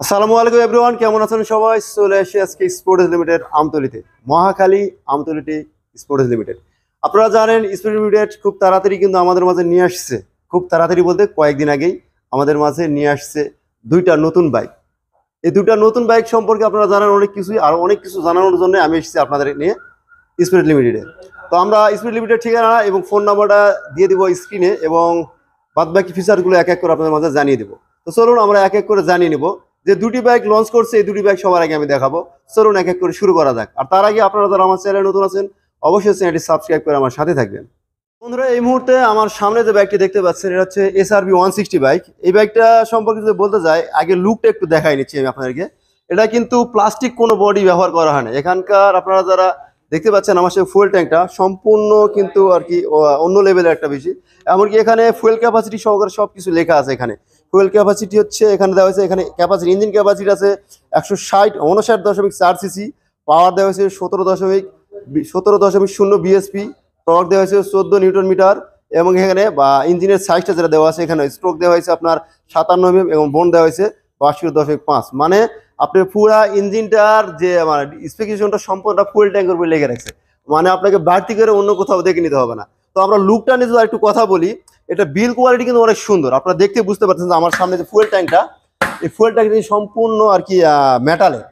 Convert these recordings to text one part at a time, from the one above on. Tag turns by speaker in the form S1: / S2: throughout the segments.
S1: আসসালামু আলাইকুম এভরিওয়ান, কেমন আছেন সবাই? চলে এসে আজকে স্পোর্টস লিমিটেড আমতলিতে, মহাখালী আমতলিতে স্পোর্টস লিমিটেড। আপনারা জানেন স্পোর্টস লিমিটেড খুব তাড়াতাড়ি কিন্তু আমাদের মাঝে নিয়ে আসছে, খুব তাড়াতাড়ি বলতে কয়েকদিন আগেই আমাদের মাঝে নিয়ে আসছে দুইটা নতুন বাইক। এই দুইটা নতুন বাইক সম্পর্কে আপনারা জানেন অনেক কিছুই, আর অনেক কিছু জানানোর জন্য আমি এসেছি আপনাদের নিয়ে স্পিরিট লিমিটেডে। তো আমরা স্পিরিট লিমিটেড ঠিকানা এবং ফোন নাম্বারটা দিয়ে দিব স্ক্রিনে, এবং বাদবাকি ফিচারগুলো এক এক করে আপনাদের মাঝে জানিয়ে দেবো। তো চলুন আমরা এক এক করে জানিয়ে নেব যে দুটি বাইক লঞ্চ করছে, এই দুটি বাইক সবার আগে আমি দেখাবো। চলুন এক এক করে শুরু করা যাক। আর তার আগে আপনারা যারা আমার চ্যানেলে নতুন আছেন অবশ্যই চ্যানেলটি সাবস্ক্রাইব করে আমার সাথে থাকবেন। বন্ধুরা, এই মুহূর্তে আমার সামনে যে বাইকটি দেখতে পাচ্ছেন এটা হচ্ছে SRB 160 বাইক। এই বাইকটা সম্পর্কে যদি বলতে যাই, আগে লুকটা একটু দেখাই নিচ্ছি আমি আপনাদেরকে। এটা কিন্তু প্লাস্টিক কোনো বডি ব্যবহার করা হয় না। এখানকার আপনারা যারা দেখতে পাচ্ছেন আমার সেই ফুয়েল ট্যাঙ্কটা সম্পূর্ণ কিন্তু আর কি অন্য লেভেলের একটা বেশি। এমনকি এখানে ফুয়েল ক্যাপাসিটি সহকারে সব কিছু লেখা আছে। এখানে ফুয়েল ক্যাপাসিটি হচ্ছে এখানে দেওয়া হয়েছে, এখানে ক্যাপাসিটি ইঞ্জিন ক্যাপাসিটি আছে 159.4 সিসি, পাওয়ার দেওয়া হয়েছে 17.0 বিএসপি, টর্ক দেওয়া হয়েছে 14 নিউটন মিটার, এবং এখানে বা ইঞ্জিনের সাইজটা যেটা দেওয়া আছে এখানে স্ট্রোক দেওয়া হয়েছে আপনার 57 mm এবং বোন দেওয়া হয়েছে 62.5। মানে আপনি পুরা ইঞ্জিনটার যে মানে স্পেসিফিকেশনটা সম্পূর্ণ ফুয়েল ট্যাঙ্কের উপর লেগে রাখছে। মানে আপনাকে বাড়তি করে অন্য কোথাও দেখে নিতে হবে না। তো আমরা লুকটা নিয়ে যদি একটু কথা বলি, এটা বিল কোয়ালিটি কিন্তু অনেক সুন্দর। আপনারা দেখতে বুঝতে পারছেন যে আমার সামনে যে ফুয়েল ট্যাঙ্কটা, এই ফুয়েল ট্যাঙ্কটি সম্পূর্ণ আর কি মেটালের।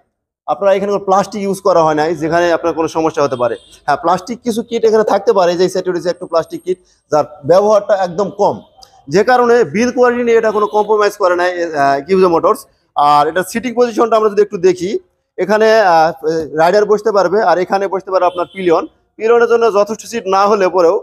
S1: আপনারা এখানে কোনো প্লাস্টিক ইউজ করা হয় নাই, যেখানে আপনার কোনো সমস্যা হতে পারে। হ্যাঁ, প্লাস্টিক কিছু কিট এখানে থাকতে পারে, যে সেট রয়েছে একটু প্লাস্টিক কিট, যার ব্যবহারটা একদম কম, যে কারণে বিল কোয়ালিটি নিয়ে এটা কোনো কম্প্রোমাইজ করে নাই কিউজো মোটরস। আর এটা সিটিং পজিশনটা আমরা যদি একটু দেখি, এখানে রাইডার বসতে পারবে, আর এখানে বসতে পারবে আপনার পিলিয়নের জন্য যথেষ্ট সিট না হলে পরেও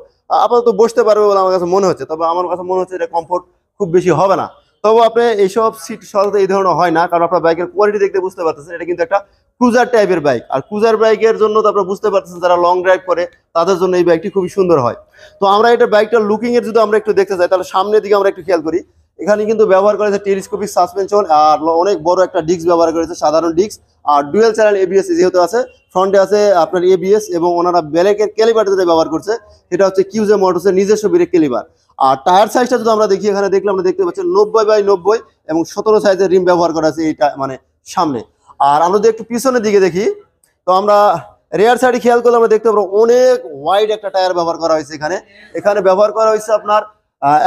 S1: আপাতত বসতে পারবে বলে আমার কাছে মনে হচ্ছে। তবে আমার কাছে মনে হচ্ছে এটা কমফোর্ট খুব বেশি হবে না। তবে আপনি এইসব সিট সহজে এই ধরনের হয় না, কারণ আপনার বাইকের কোয়ালিটি দেখতে বুঝতে পারতেছেন এটা কিন্তু একটা ক্রুজার টাইপের বাইক। আর ক্রুজার বাইকের জন্য তো আপনারা বুঝতে পারতেছেন যারা লং ড্রাইভ করে তাদের জন্য এই বাইকটি খুবই সুন্দর হয়। তো আমরা এটা বাইকটার লুকিং এর যদি আমরা একটু দেখতে চাই, তাহলে সামনের দিকে আমরা একটু খেয়াল করি। এখানে কিন্তু ব্যবহার করেছে টেলিস্কোপিক সাসপেনশন, আর অনেক বড় একটা ডিস্ক ব্যবহার করেছে, সাধারণ ডিস্ক। আর ডুয়েল চ্যানেল এবিএস যেহেতু আছে, ফ্রন্টে আছে আপনার এবিএস, এবং ওনারা ব্রেকের ক্যালিপার যেটা ব্যবহার করছে সেটা হচ্ছে কিউজে মোটরসের নিজস্ব ব্রেক ক্যালিপার। আর টায়ার সাইজটা যদি আমরা দেখি, এখানে দেখলে আমরা দেখতে পাচ্ছি 90/90 এবং 17 সাইজের রিম ব্যবহার করা আছে এইটা মানে সামনে। আর আমরা যদি একটু পিছনের দিকে দেখি, তো আমরা রেয়ার সাইডে খেয়াল করলে আমরা দেখতে পাবো অনেক ওয়াইড একটা টায়ার ব্যবহার করা হয়েছে। এখানে ব্যবহার করা হয়েছে আপনার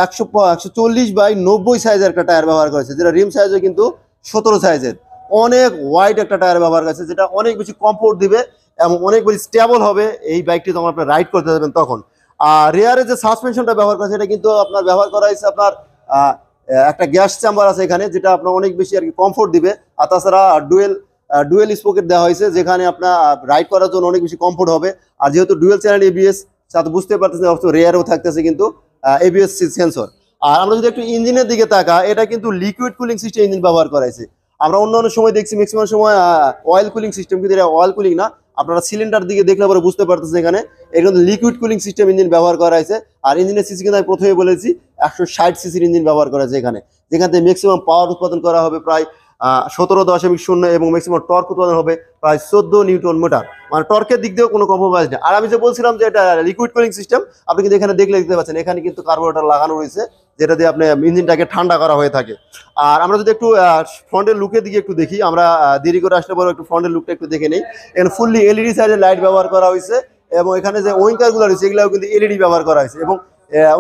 S1: 140/90 সাইজের একটা টায়ার ব্যবহার করেছে, যেটা রিম সাইজে কিন্তু 17 সাইজের। অনেক ওয়াইড একটা টায়ার ব্যবহার করেছে, যেটা অনেক বেশি কমফোর্ট দিবে এবং অনেক বেশি স্টেবল হবে এই বাইকটি যখন আপনি রাইড করতে যাবেন তখন। আর রেয়ারে যে সাসপেনশনটা ব্যবহার করেছে এটা কিন্তু আপনার ব্যবহার করা হয়েছে আপনার একটা গ্যাস চেম্বার আছে এখানে, যেটা আপনার অনেক বেশি আর কি কমফোর্ট দিবে। আর তাছাড়া ডুয়েল স্পোকেট দেওয়া হয়েছে, যেখানে আপনার রাইড করার জন্য অনেক বেশি কমফোর্ট হবে। আর যেহেতু ডুয়েল চ্যানেল এবিএস, সাথে বুঝতে পারতেছেন রেয়ারও থাকতেছে কিন্তু এবিএস সেন্সর। আর আমরা যদি একটু ইঞ্জিনের দিকে তাকা, এটা কিন্তু লিকুইড কুলিং সিস্টেম ইঞ্জিন ব্যবহার করা হয়েছে। আমরা অন্য সময় দেখছি ম্যাক্সিমাম সময় অয়েল কুলিং সিস্টেম, কিন্তু এটা অয়েল কুলিং না। আপনারা সিলিন্ডার দিকে দেখলে পরে বুঝতে পারতেছেন এখানে কিন্তু লিকুইড কুলিং সিস্টেম ইঞ্জিন ব্যবহার করা হয়েছে। আর ইঞ্জিনের সিসি কিন্তু আমি প্রথমে বলেছি 160 সিসির ইঞ্জিন ব্যবহার করা হয়েছে এখানে, যেখান থেকে ম্যাক্সিমাম পাওয়ার উৎপাদন করা হবে প্রায় 17.0 এবং ম্যাক্সিমাম টর্ক উৎপাদন হবে প্রায় 14 নিউটন মিটার। মানে টর্কের দিক দিয়েও কোনো কম্প্রোমাইজ নেই। আর আমি যে বলছিলাম যে এটা লিকুইড কুলিং সিস্টেম, আপনি কিন্তু এখানে দেখলে দেখতে পাচ্ছেন এখানে কিন্তু কার্বোরেটর লাগানো রয়েছে, যেটা দিয়ে আপনি ইঞ্জিনটাকে ঠান্ডা করা হয়ে থাকে। আর আমরা যদি একটু ফ্রন্টের লুকের দিকে একটু দেখি, আমরা দেরি করে আসলে পরে একটু ফ্রন্টের লুকটা একটু দেখে নেই। এখানে ফুললি এলইডি সাইজের লাইট ব্যবহার করা হয়েছে, এবং এখানে যে উইঙ্কারগুলো রয়েছে এগুলো কিন্তু এলইডি ব্যবহার করা হয়েছে, এবং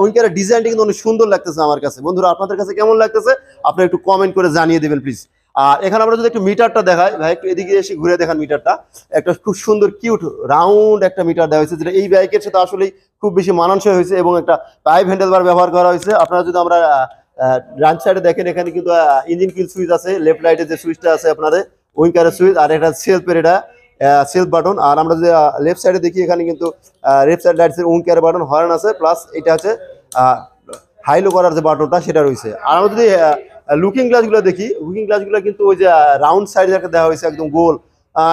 S1: উইঙ্কারের ডিজাইনটা কিন্তু অনেক সুন্দর লাগতেছে আমার কাছে। বন্ধুরা, আপনাদের কাছে কেমন লাগতেছে আপনি একটু কমেন্ট করে জানিয়ে দেবেন প্লিজ। আর এখানে আমরা যদি একটু মিটারটা দেখাই, ভাই একটু এদিকে এসে ঘুরে দেখান মিটারটা। একটা খুব সুন্দর কিউট রাউন্ড একটা মিটার দেওয়া হয়েছে, যেটা এই বাইকের সাথে আসলেই খুব বেশি মানানসই হয়েছে, এবং একটা পাইপ হ্যান্ডেল বার ব্যবহার করা হয়েছে। আপনারা যদি আমরা রাইট সাইডে দেখেন, এখানে কিন্তু ইঞ্জিন কিল সুইচ আছে, লেফট রাইটে যে সুইচটা আছে আপনাদের উইঙ্কারের সুইচ, আর এটা সেলফের এটা সেলফ বাটন। আর আমরা যদি লেফট সাইডে দেখি, এখানে কিন্তু লেফট সাইড লাইটসের উইঙ্কার বাটন, হর্ন আছে, প্লাস এটা আছে হাইলো করার যে বাটনটা সেটা রয়েছে। আর আমরা যদি লুকিং গ্লাসগুলো দেখি, লুকিং গ্লাসগুলো কিন্তু ওই যে রাউন্ড সাইড একটা দেওয়া হয়েছে একদম গোল।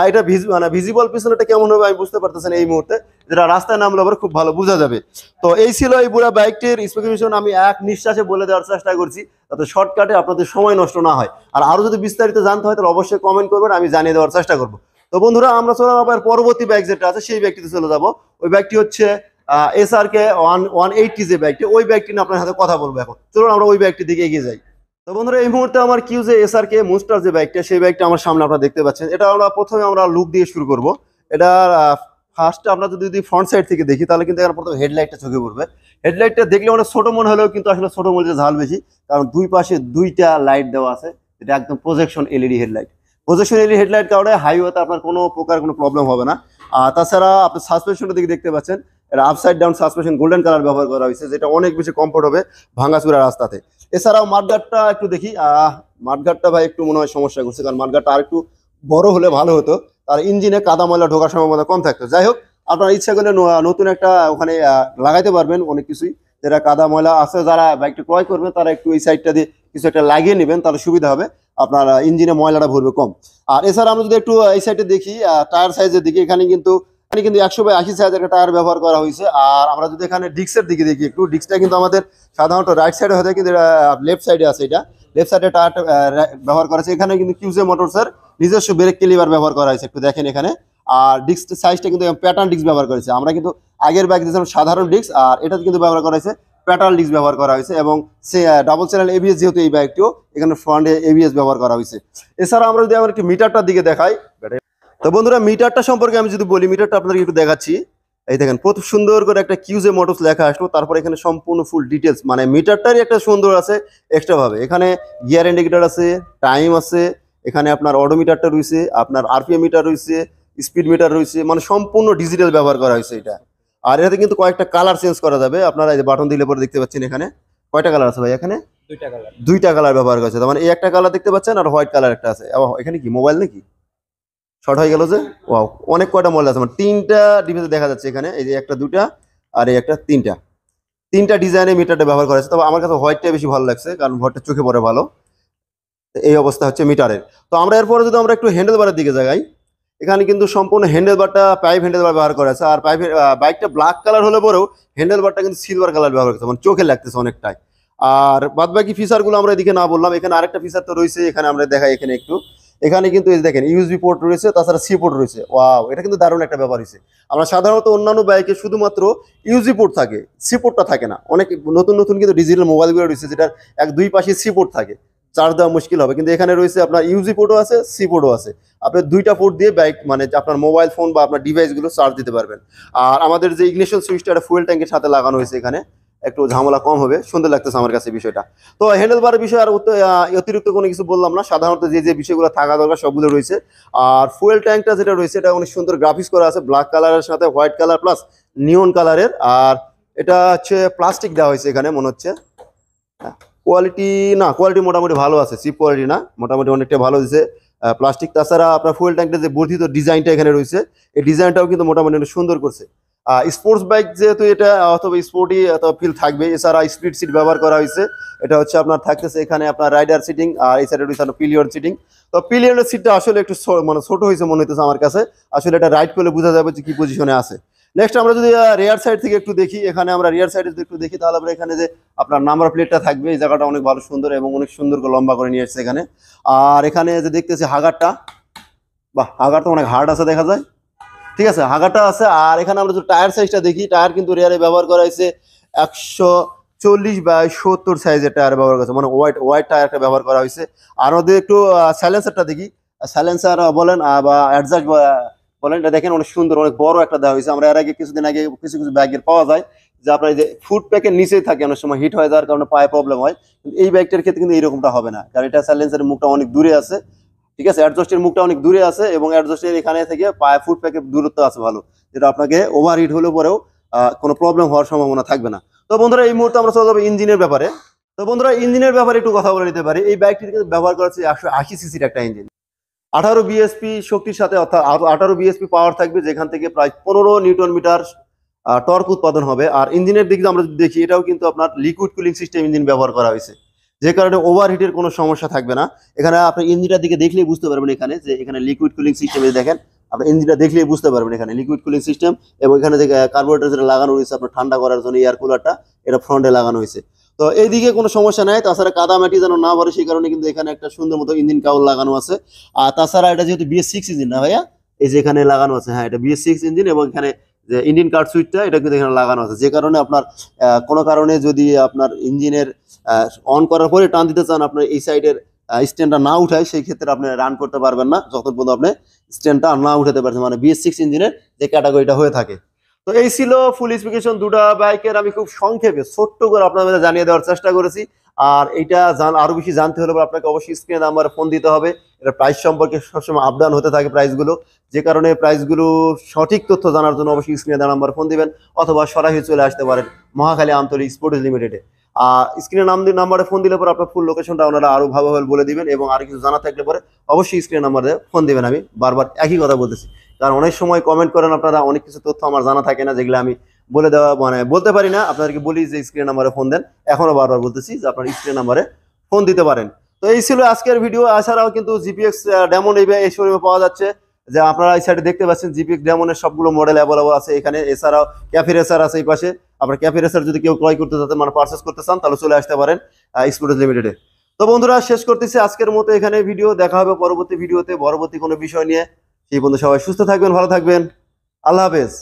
S1: এটা মানে ভিজিবল পিছনেটা কেমন হবে আমি বুঝতে পারতেছেন এই মুহূর্তে, যেটা রাস্তায় নামলে আবার খুব ভালো বোঝা যাবে। তো এই ছিল এই পুরো বাইকটির স্পেসিফিকেশন। আমি এক নিঃশ্বাসে বলে দেওয়ার চেষ্টা করছি যাতে শর্টকাটে আপনাদের সময় নষ্ট না হয়। আর আরো যদি বিস্তারিত জানতে হয় তাহলে অবশ্যই কমেন্ট করবেন, আমি জানিয়ে দেওয়ার চেষ্টা করবো। তো বন্ধুরা, আমরা চলে যাবো পরবর্তী বাইক যেটা আছে সেই বাইকটিতে চলে যাবো। ওই বাইকটি হচ্ছে SRK 180 যে বাইকটি, ওই বাইকটি নিয়ে আপনার সাথে কথা বলবো। এখন চলুন আমরা ওই বাইকটির দিকে এগিয়ে যাই। তো বন্ধুরা এই মুহূর্তে আমার কিউজে এসআরকে মুস্টার যে বাইকটা, সেই বাইকটা আমার সামনে আপনারা দেখতে পাচ্ছেন। এটা আমরা প্রথমে লুক দিয়ে শুরু করব। এটা ফার্স্টে আমরা যদি ফ্রন্ট সাইড থেকে দেখি তাহলে কিন্তু এখানে প্রথমে হেডলাইটটা চোখে পড়বে। হেডলাইটটা দেখলে অনেক ছোট মনে হলেও কিন্তু আসলে ছোট মনে ঝাল বেশি, কারণ দুই পাশে দুইটা লাইট দেওয়া আছে। এটা একদম projection LED headlight. Projection LED headlight কারণে হাইওয়েতে আপনার কোনো প্রকার কোনো প্রবলেম হবে না। আর তাছাড়া আপনি সাসপেনশনটা দিকে দেখতে পাচ্ছেন, এটা upside down suspension golden colour ব্যবহার করা হয়েছে, যেটা অনেক বেশি কমফোর্ট হবে ভাঙাচুরা রাস্তাতে। এছাড়াও মাঠগাটটা একটু দেখি, মাঠগাটটা ভাই একটু মনে হয় সমস্যা করছে, কারণ মাঠগাটটা আর একটু বড় হলে ভালো হতো, তার ইঞ্জিনে কাদা ময়লা ঢোকার সম্ভাবনা কম থাকতো। যাই হোক, আপনারা ইচ্ছা করলে নতুন একটা ওখানে লাগাইতে পারবেন অনেক কিছুই, যেটা কাদা ময়লা আছে। যারা বাইকটা ক্রয় করবেন তারা একটু এই সাইডটা দিয়ে কিছু একটা লাগিয়ে নেবেন, তাহলে সুবিধা হবে, আপনার ইঞ্জিনে ময়লাটা ভরবে কম। আর এছাড়া আমরা যদি একটু এই সাইডে দেখি টায়ার সাইজের দিকে, এখানে কিন্তু 100/80 সাইজের একটা টায়ার ব্যবহার করা হয়েছে। আর আমরা যদি এখানে ডিস্কের দিকে দেখি, একটু ডিস্কটা কিন্তু আমাদের সাধারণত রাইট সাইডে হয়ে থাকে, কিন্তু লেফট সাইডে আছে। এটা লেফট সাইডে টায়ার ব্যবহার করা হয়েছে। এখানে কিন্তু কিউজে মোটরসের নিজস্ব ব্রেক ক্যালিপার ব্যবহার করা হয়েছে, একটু দেখেন এখানে। আর ডিস্ক সাইজটা কিন্তু প্যাটার্ন ডিস্ক ব্যবহার করেছে। আমরা কিন্তু আগের বাইক দিয়েছিলাম সাধারণ ডিস্ক, আর এটা কিন্তু ব্যবহার করা হয়েছে প্যাটার্ন ডিস্ক ব্যবহার করা হয়েছে। এবং সে ডাবল চ্যানেল এবিএস, যেহেতু এই বাইকটিও এখানে ফ্রন্টে এবিএস ব্যবহার করা হয়েছে। এছাড়া আমরা যদি একটু মিটারটার দিকে দেখাই, তো বন্ধুরা মিটারটা সম্পর্কে আমি যদি বলি, মিটারটা আপনাদের একটু দেখাচ্ছি। এই দেখেন কত সুন্দর করে একটা কিউজে মোটরস লেখা আসলো, তারপর এখানে সম্পূর্ণ ফুল ডিটেলস, মানে মিটারটারই একটা সুন্দর আছে এক্সট্রা ভাবে। এখানে গিয়ার ইন্ডিকেটর আছে, টাইম আছে, এখানে আপনার অডোমিটারটা রয়েছে, আপনার আরপিএম মিটার রয়েছে, স্পিড মিটার রয়েছে, মানে সম্পূর্ণ ডিজিটাল ব্যবহার করা হয়েছে এটা। আর এটাতে কিন্তু কয়েকটা কালার চেঞ্জ করা যাবে। আপনারা এই যে বাটন দিলে পরে দেখতে পাচ্ছেন এখানে কয়টা কালার আছে ভাই, এখানে দুইটা কালার ব্যবহার করেছে। তার মানে এই একটা কালার দেখতে পাচ্ছেন, আর হোয়াইট কালার একটা আছে। এখানে কি মোবাইল নাকি শর্ট হয়ে গেল যে? ওয়াও, অনেক কয়টা মডেল আছে, মানে তিনটা ডিভাইসে দেখা যাচ্ছে এখানে। এই যে একটা, দুটা, আর এই একটা, তিনটা ডিজাইনের মিটারটা ব্যবহার করা হয়েছে। তবে আমার কাছে হোয়াইটটা বেশি ভালো লাগছে, কারণ হোয়াইটটা চোখে পড়ে ভালো। এই অবস্থা হচ্ছে মিটারের। তো আমরা এরপরে যদি আমরা একটু হ্যান্ডেল বারের দিকে যাই, এখানে কিন্তু সম্পূর্ণ হ্যান্ডেল বারটা পাইপ হ্যান্ডেল বার ব্যবহার করা আছে। আর পাইপের বাইকটা ব্ল্যাক কালার হলে পরেও হ্যান্ডেল বারটা কিন্তু সিলভার কালার ব্যবহার করছে, মানে চোখে লাগতেছে অনেকটাই। আর বাদ বাকি ফিচারগুলো আমরা এদিকে না বললাম, এখানে আরেকটা ফিচার তো রয়েছে, এখানে আমরা দেখাই এখানে একটু। এখানে কিন্তু এই দেখেন ইউএসবি পোর্ট রয়েছে, তাছাড়া সি পোর্ট রয়েছে। ওয়াও, এটা কিন্তু দারুণ একটা ব্যাপার হয়েছে। আমরা সাধারণত অন্যান্য বাইকে শুধুমাত্র ইউএসবি পোর্ট থাকে, সি পোর্টটা থাকে না। অনেক নতুন নতুন কিন্তু ডিজিটাল মোবাইলগুলো রয়েছে, যেটার দুই পাশে সি পোর্ট থাকে, চার্জ দেওয়া মুশকিল হবে। কিন্তু এখানে রয়েছে আপনার ইউজি পোর্টও আছে, সি পোর্টও আছে। আপনি দুইটা পোর্ট দিয়ে বাইক, মানে আপনার মোবাইল ফোন বা আপনার ডিভাইসগুলো চার্জ দিতে পারবেন। আর আমাদের যে ইগনিশন সুইচটা, এটা ফুয়েল ট্যাঙ্কের সাথে লাগানো হয়েছে, এখানে একটু ঝামেলা কম হবে, সুন্দর লাগতেছে আমার কাছে বিষয়টা। তো হ্যান্ডেল বারের বিষয়ে আর অতিরিক্ত কোনো কিছু বললাম না, সাধারণত যে যে বিষয়গুলো থাকা দরকার সবগুলো রয়েছে। আর ফুয়েল ট্যাঙ্কটা যেটা রয়েছে, এটা অনেক সুন্দর গ্রাফিক্স করা আছে, ব্ল্যাক কালারের সাথে হোয়াইট কালার প্লাস নিয়ন কালারের। আর এটা হচ্ছে প্লাস্টিক দেওয়া হয়েছে এখানে মনে হচ্ছে। কোয়ালিটি না, কোয়ালিটি মোটামুটি ভালো আছে, চিপ কোয়ালিটি না, মোটামুটি অনেকটা ভালো দিচ্ছে প্লাস্টিক। তাছাড়া আপনার ফুয়েল ট্যাঙ্কের যে বর্ধিত ডিজাইনটা এখানে রয়েছে, এই ডিজাইনটাও কিন্তু মোটামুটি অনেক সুন্দর করছে। স্পোর্টস বাইক যেহেতু এটা, অথবা স্পোর্টি অথবা ফিল থাকবে। এছাড়া স্পিড সিট ব্যবহার করা হয়েছে। এটা হচ্ছে আপনার থাকতেছে এখানে আপনার রাইডার সিটিং, আর এই সাইডে রয়েছে পিলিয়ন সিটিং। তো পিলিয়নের সিটটা আসলে একটু মানে ছোট হয়েছে মনে হইতেছে আমার কাছে। আসলে এটা রাইড করলে বোঝা যাবে যে কি পজিশনে আছে। নেক্সট আমরা যদি রিয়ার সাইড থেকে একটু দেখি, এখানে আমরা রিয়ার সাইডে যদি একটু দেখি, তাহলে আমরা এখানে যে আপনার নাম্বার প্লেটটা থাকবে, এই জায়গাটা অনেক ভালো সুন্দর এবং অনেক সুন্দর করে লম্বা করে নিয়ে এসছে এখানে। আর এখানে যে দেখতেছি হাগারটা, বাহ, হাগারটা অনেক হার্ড আছে দেখা যায়। ঠিক আছে, হাগারটা আছে। আর এখানে আমরা যদি টায়ার সাইজটা দেখি, টায়ার কিন্তু রিয়ারে ব্যবহার করা হয়েছে 140/70 সাইজের টায়ার ব্যবহার করা হয়েছে, মানে ওয়াইড টায়ারটা ব্যবহার করা হয়েছে। আর আমাদের একটু সাইলেন্সারটা দেখি, সাইলেন্সার বলেন বা অ্যাডজাস্ট বলেন, এটা দেখেন অনেক সুন্দর, অনেক বড় একটা দেওয়া হয়েছে। আমরা এর আগে কিছুদিন আগে কিছু কিছু ব্যাগের পাওয়া যায় যে আপনার এই যে ফুড প্যাকের নিচেই থাকে, অনেক সময় হিট হয়ে যাওয়ার কারণে পায়ে প্রবলেম হয়। কিন্তু এই ব্যাগটার ক্ষেত্রে কিন্তু এইরকমটা হবে না, কারণ এটা সাইলেন্সারের মুখটা অনেক দূরে আছে। ঠিক আছে, অ্যাডজাস্টের মুখটা অনেক দূরে আছে, এবং অ্যাডজাস্টের এখানে থেকে পায়ে ফুড প্যাকের দূরত্ব আছে ভালো, যেটা আপনাকে ওভার হিট হলে পরেও কোনো প্রবলেম হওয়ার সম্ভাবনা থাকবে না। তো বন্ধুরা এই মুহূর্তে আমরা চলে যাবো ইঞ্জিনের ব্যাপারে। তো বন্ধুরা ইঞ্জিনের ব্যাপারে একটু কথা বলে নিতে পারি। এই বাইকটির কিন্তু ব্যবহার করা হচ্ছে 180 সিসির একটা ইঞ্জিন, 18 বিএসপি শক্তির সাথে, অর্থাৎ 18 বিএসপি পাওয়ার থাকবে, যেখান থেকে প্রায় 15 নিউটন মিটার টর্ক উৎপাদন হবে। আর ইঞ্জিনের দিক দিয়ে আমরা যদি দেখি, এটাও কিন্তু আপনার লিকুইড কুলিং সিস্টেম ইঞ্জিন ব্যবহার করা হয়েছে, যে কারণে ওভারহিটের কোনো সমস্যা থাকবে না। এখানে আপনি ইঞ্জিনটার দিকে দেখলেই বুঝতে পারবেন এখানে যে এখানে লিকুইড কুলিং সিস্টেম, দেখেন আপনি ইঞ্জিনটা দেখলেই বুঝতে পারবেন এখানে লিকুইড কুলিং সিস্টেম। এবং এখানে যে কার্বোরেটর যেটা লাগানো হয়েছে আপনার ঠান্ডা করার জন্য, এয়ার কুলারটা এটা ফ্রন্টে লাগানো হয়েছে। তো এইদিকে কোনো সমস্যা নাই। তাছাড়া কাদা মাটি যেন না ভরে, সেই কারণে কিন্তু এখানে একটা সুন্দর মতো ইঞ্জিন কাউল লাগানো আছে। আর তাছাড়া এটা যেহেতু BS6 ইঞ্জিন না ভাইয়া, এই যে এখানে লাগানো আছে, হ্যাঁ এটা BS6 ইঞ্জিন, এবং এখানে যে ইঞ্জিন কাট সুইচটা এটা কিন্তু এখানে লাগানো আছে, যে কারণে আপনার কোনো কারণে যদি আপনার ইঞ্জিনের অন করার পরে টান দিতে চান, আপনার এই সাইডের স্ট্যান্ডটা না উঠায়, সেই ক্ষেত্রে আপনি রান করতে পারবেন না যতক্ষণ পর্যন্ত আপনি স্ট্যান্ডটা না উঠাতে পারছেন, মানে BS6 ইঞ্জিনের যে ক্যাটাগরিটা হয়ে থাকে। তো এই ছিল ফুল স্পেসিফিকেশন দুটা বাইকের, আমি খুব সংক্ষেপে ছোট্ট করে আপনাদের জানিয়ে দেওয়ার চেষ্টা করেছি। আর এটা আরো বেশি জানতে হলে আপনাকে অবশ্যই স্ক্রিনে নাম্বারে ফোন দিতে হবে। এটা প্রাইস সম্পর্কে সবসময় আপ ডাউন হতে থাকে প্রাইসগুলো, যে কারণে প্রাইসগুলো সঠিক তথ্য জানার জন্য অবশ্যই স্ক্রিনে দেওয়া নাম্বারে ফোন দিবেন, অথবা সরাসরি চলে আসতে পারেন মহাখালী আমতলী স্পোর্টস লিমিটেডে। আর স্ক্রিনে নাম্বারে ফোন দিলে পরে আপনার ফুল লোকেশনটা ওনারা আরো ভালোভাবে বলে দিবেন, এবং আর কিছু জানা থাকলে পরে অবশ্যই স্ক্রিনে নাম্বারে ফোন দিবেন। আমি বারবার একই কথা বলতেছি, কারণ অনেক সময় কমেন্ট করেন আপনারা, অনেক কিছু তথ্য আমার জানা থাকে না, যেগুলো আমি বলে দেওয়া মানে বলতে পারি না, আপনাদেরকে বলি যে স্ক্রিন নাম্বারে ফোন দেন। এখনো বারবার বলতেছি যে আপনার স্ক্রিন নাম্বারে ফোন দিতে পারেন। তো এই ছিল আজকের ভিডিও। এছাড়াও কিন্তু GPX ডেমন এই শোরুমে পাওয়া যাচ্ছে, যে আপনারা এই সাইডে দেখতে পাচ্ছেন GPX ডেমনের সবগুলো মডেল অ্যাভেলেবল আছে এখানে। এছাড়াও ক্যাফে রেসার আছে এই পাশে, আপনার ক্যাফে রেসার যদি কেউ ক্রয় করতে চান, মানে পারচেস করতে চান, তাহলে চলে আসতে পারেন স্পোর্টস লিমিটেডে। তো বন্ধুরা, শেষ করতেছি আজকের মতো এখানে ভিডিও। দেখা হবে পরবর্তী ভিডিওতে পরবর্তী কোনো বিষয় নিয়ে। সেই পর্যন্ত সবাই সুস্থ থাকবেন, ভালো থাকবেন, আল্লাহ হাফেজ।